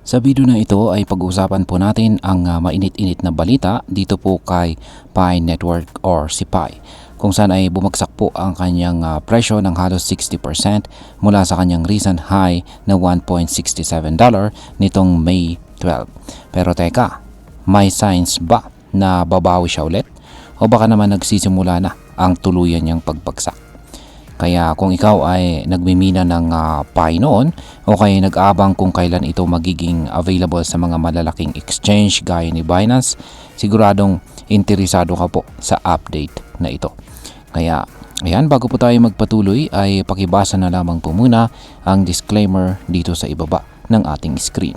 Sa video na ito ay pag-uusapan po natin ang mainit-init na balita dito po kay Pi Network or si Pi, kung saan ay bumagsak po ang kanyang presyo ng halos 60% mula sa kanyang recent high na $1.67 nitong May 12. Pero teka, may signs ba na babawi siya ulit? O baka naman nagsisimula na ang tuluyan niyang pagbagsak? Kaya kung ikaw ay nagmimina ng Pi noon o kaya nag-aabang kung kailan ito magiging available sa mga malalaking exchange gaya ni Binance, siguradong interesado ka po sa update na ito. Kaya ayan, bago po tayo magpatuloy ay pakibasa na lamang po muna ang disclaimer dito sa ibaba ng ating screen.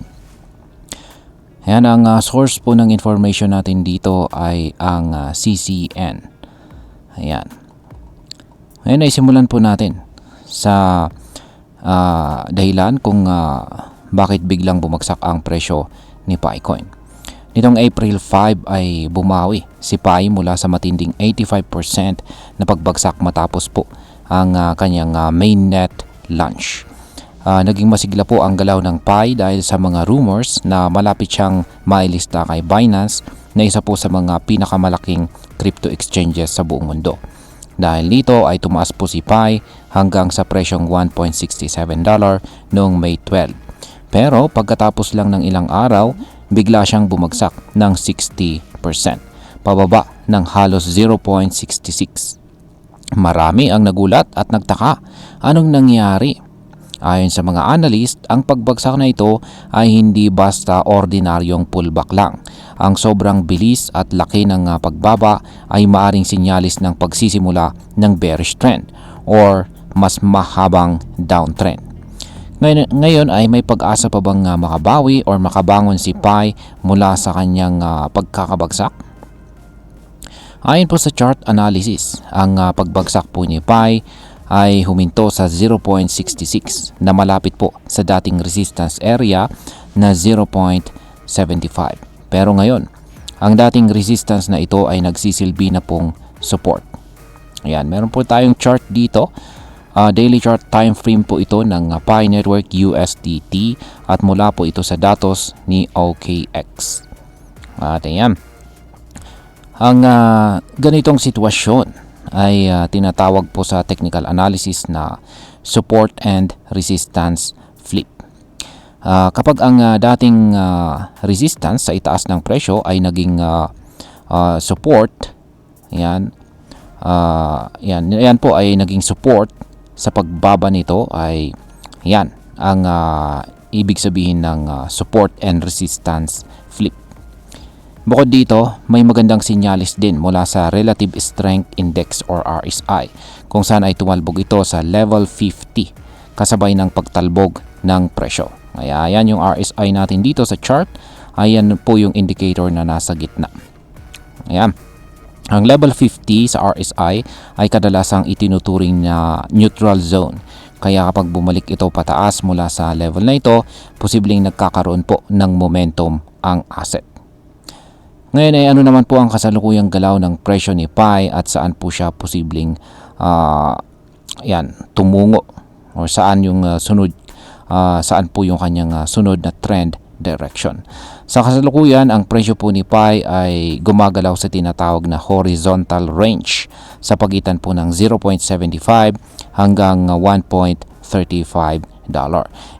Ayan, ang source po ng information natin dito ay ang CCN. Ayan. Ngayon ay simulan po natin sa dahilan kung bakit biglang bumagsak ang presyo ni Picoin. Nitong April 5 ay bumawi si Pi mula sa matinding 85% na pagbagsak matapos po ang kanyang mainnet launch. Naging masigla po ang galaw ng Pi dahil sa mga rumors na malapit siyang mailista kay Binance na isa po sa mga pinakamalaking crypto exchanges sa buong mundo. Dahil dito ay tumaas po si Pi hanggang sa presyong $1.67 noong May 12. Pero pagkatapos lang ng ilang araw, bigla siyang bumagsak ng 60%, pababa ng halos 0.66. Marami ang nagulat at nagtaka. Anong nangyari? Ayon sa mga analyst, ang pagbagsak na ito ay hindi basta ordinaryong pullback lang. Ang sobrang bilis at laki ng pagbaba ay maaring sinyalis ng pagsisimula ng bearish trend or mas mahabang downtrend. Ngayon ay may pag-asa pa bang makabawi or makabangon si Pi mula sa kanyang pagkakabagsak? Ayon po sa chart analysis, ang pagbagsak po ni Pi ay huminto sa 0.66 na malapit po sa dating resistance area na 0.75. Pero ngayon, ang dating resistance na ito ay nagsisilbi na pong support. Ayan, meron po tayong chart dito. Daily chart time frame po ito ng Pi Network USDT at mula po ito sa datos ni OKX. At ayan, ang ganitong sitwasyon ay tinatawag po sa technical analysis na support and resistance flip. Kapag ang dating resistance sa itaas ng presyo ay naging support, yan po ay naging support, sa pagbaba nito ay yan ang ibig sabihin ng support and resistance flip. Bukod dito, may magandang sinyalis din mula sa Relative Strength Index or RSI, kung saan ay tumalbog ito sa level 50 kasabay ng pagtalbog ng presyo. Kaya yan yung RSI natin dito sa chart, ayan po yung indicator na nasa gitna. Ayan. Ang level 50 sa RSI ay kadalasang itinuturing na neutral zone. Kaya kapag bumalik ito pataas mula sa level na ito, posibleng nagkakaroon po ng momentum ang asset. Ngayon ay ano naman po ang kasalukuyang galaw ng presyo ni Pi at saan po siya posibleng tumungo o saan yung saan po yung kanyang sunod na trend direction. Sa kasalukuyan, ang presyo po ni Pi ay gumagalaw sa tinatawag na horizontal range sa pagitan po ng 0.75 hanggang $1.35.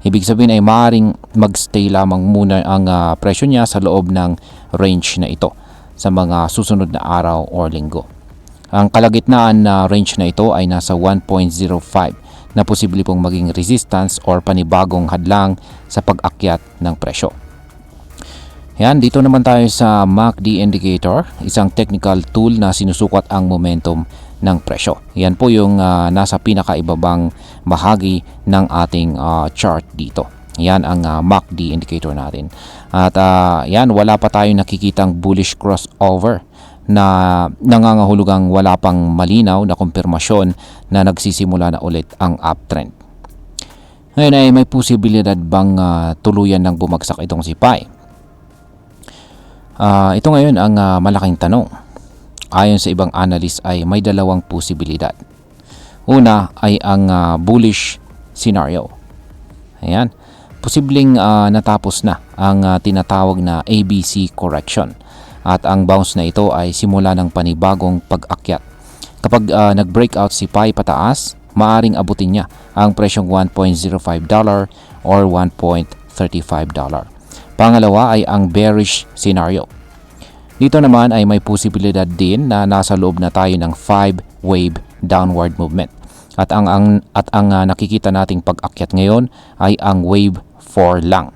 Ibig sabihin ay maaaring magstay lamang muna ang presyo niya sa loob ng range na ito sa mga susunod na araw o linggo. Ang kalagitnaan na range na ito ay nasa 1.05 na posible pong maging resistance or panibagong hadlang sa pag-akyat ng presyo. Yan, dito naman tayo sa MACD indicator, isang technical tool na sinusukat ang momentum ng presyo. Yan po yung nasa pinakaibabang bahagi ng ating chart dito. Yan ang MACD indicator natin. At yan, wala pa tayong nakikitang bullish crossover na nangangahulugang wala pang malinaw na kumpirmasyon na nagsisimula na ulit ang uptrend. Ngayon ay may posibilidad bang tuluyan ng bumagsak itong si Pi? Ito ngayon ang malaking tanong. Ayon sa ibang analyst ay may dalawang posibilidad. Una ay ang bullish scenario. Ayan. posibleng natapos na ang tinatawag na ABC correction at ang bounce na ito ay simula ng panibagong pag-akyat. Kapag nag-breakout si PAI pataas, maaring abutin niya ang presyong $1.05 or $1.35. Pangalawa ay ang bearish scenario. Dito naman ay may posibilidad din na nasa loob na tayo ng 5-wave downward movement. At ang nakikita nating pag-akyat ngayon ay ang wave 4 lang.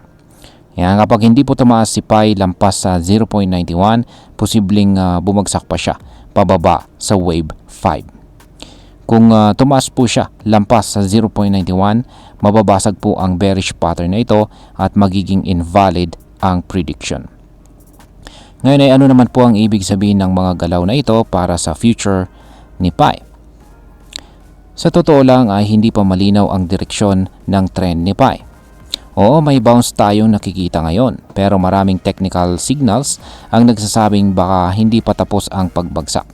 Yan, kapag hindi po tumaas si PAI lampas sa 0.91, posibleng bumagsak pa siya pababa sa wave 5. Kung tumaas po siya lampas sa 0.91, mababasag po ang bearish pattern na ito at magiging invalid ang prediction. Ngayon ay ano naman po ang ibig sabihin ng mga galaw na ito para sa future ni PAI? Sa totoo lang ay hindi pa malinaw ang direksyon ng trend ni PAI. Oo, may bounce tayong nakikita ngayon pero maraming technical signals ang nagsasabing baka hindi pa tapos ang pagbagsak.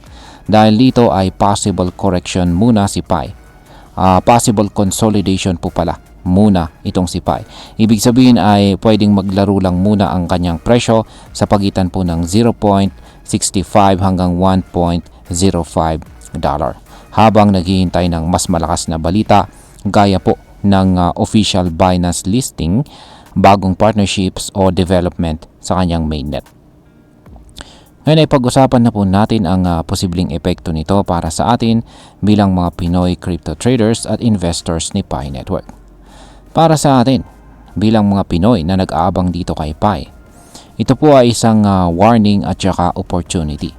Dahil dito ay possible correction muna si PAI. Possible consolidation po pala muna itong si PAI. Ibig sabihin ay pwedeng maglaro lang muna ang kanyang presyo sa pagitan po ng 0.65 hanggang $1.05 habang naghihintay ng mas malakas na balita gaya po ng official Binance listing, bagong partnerships o development sa kanyang mainnet. Ngayon ay pag-usapan na po natin ang posibleng epekto nito para sa atin bilang mga Pinoy crypto traders at investors ni PAI Network. Para sa atin, bilang mga Pinoy na nag-aabang dito kay PAI, ito po ay isang warning at saka opportunity.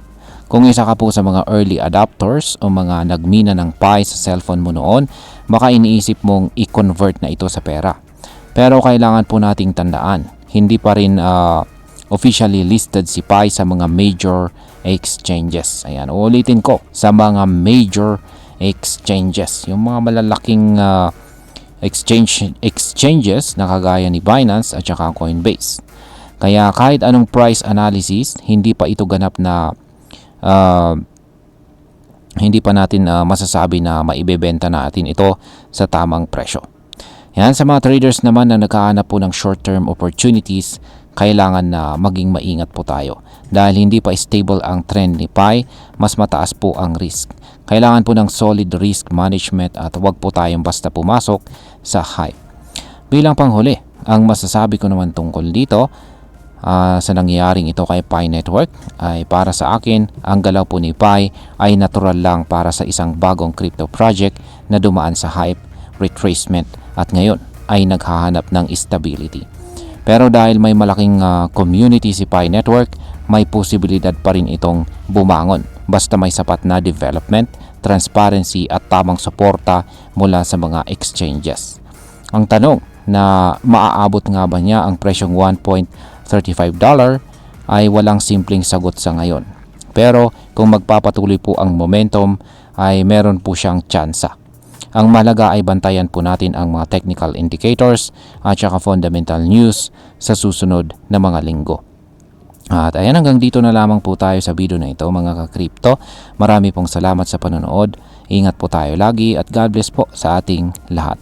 Kung isa ka po sa mga early adopters o mga nagmina ng PAI sa cellphone mo noon, baka iniisip mong i-convert na ito sa pera. Pero kailangan po nating tandaan, hindi pa rin officially listed si PAI sa mga major exchanges. Ayan, ulitin ko, sa mga major exchanges. Yung mga malalaking exchanges na kagaya ni Binance at saka Coinbase. Kaya kahit anong price analysis, hindi pa ito ganap na hindi pa natin masasabi na maibebenta natin ito sa tamang presyo. Yan, sa mga traders naman na naghahanap po ng short-term opportunities, kailangan na maging maingat po tayo. Dahil hindi pa stable ang trend ni PAI, mas mataas po ang risk. Kailangan po ng solid risk management at huwag po tayong basta pumasok sa hype. Bilang panghuli, ang masasabi ko naman tungkol dito sa nangyayaring ito kay PAI Network ay para sa akin, ang galaw po ni PAI ay natural lang para sa isang bagong crypto project na dumaan sa hype, retracement at ngayon ay naghahanap ng stability. Pero dahil may malaking community si PAI Network, may posibilidad pa rin itong bumangon basta may sapat na development, transparency at tamang suporta mula sa mga exchanges. Ang tanong na maaabot nga ba niya ang presyong $1.35 ay walang simpleng sagot sa ngayon. Pero kung magpapatuloy po ang momentum ay meron po siyang tsansa. Ang mahalaga ay bantayan po natin ang mga technical indicators at saka fundamental news sa susunod na mga linggo. At ayan, hanggang dito na lamang po tayo sa video na ito mga ka-crypto. Marami pong salamat sa panonood. Ingat po tayo lagi at God bless po sa ating lahat.